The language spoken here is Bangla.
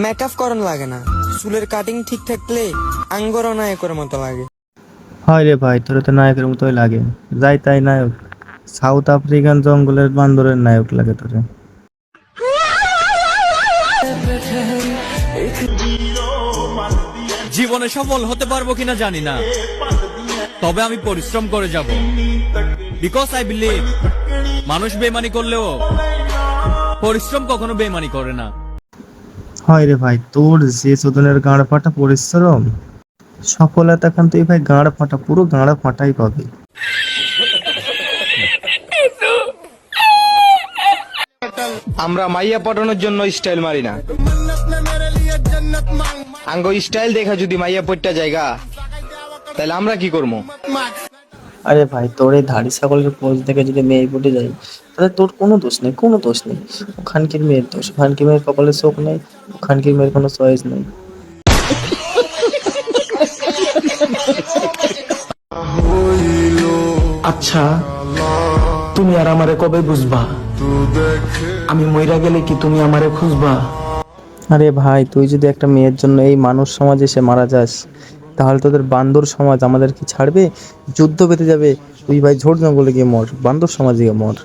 মেকআপ করন লাগে না, চুলের কাটিং ঠিক থাকলে আঙ্গর নায়কের মতো লাগে। হয় রে ভাই, তোর তো নায়কের মতোই লাগে। যাই তাই নায়ক, সাউথ আফ্রিকান জঙ্গলের বান্দরের নায়ক লাগে তোরে। জীবনে সফল হতে পারবো কিনা জানি না, তবে আমি পরিশ্রম করে যাব। বিকজ আই বিলিভ মানুষ বেমানি করলেও পরিশ্রম কখনো বেমানি করে না। হয় রে ভাই, তোর যে চোদনের গাঁড় ফাটা পরিশ্রম, সফলতা খান তুই ভাই গাঁড় ফাটা, পুরো গাঁড় ফাটাই পাবি। আমরা মাইয়া পটানোর জন্য স্টাইল মারি না, আঙ্গ স্টাইল দেখা যদি মাইয়া পট্টা জায়গা, তাহলে আমরা কি করবো? আরে ভাই, তোর এই ধাড়ি ছাগলের পোজ দেখে যদি মেয়ে পটে যায়, তাহলে তোর কোনো দোষ নেই, কোনো দোষ নেই। ওখানকার মেয়ের দোষ, ওখানকার মেয়ের কপালে চোখ নেই, ওখানকার মেয়ের কোনো চয়েস নেই। আচ্ছা, তুমি আর আমারে কবে বুঝবা? আমি মইরা গেলে কি তুমি আমারে খুঁজবা? আরে ভাই, তুই যদি একটা মেয়ের জন্য এই মানুষ সমাজে এসে মারা যাস, তাহলে তোদের বান্দর সমাজ আমাদের কি ছাড়বে? যুদ্ধ বেঁধে যাবে। তুই ভাই ঝোড় জঙ্গলে গিয়ে মর, বান্দর সমাজে গিয়ে মর।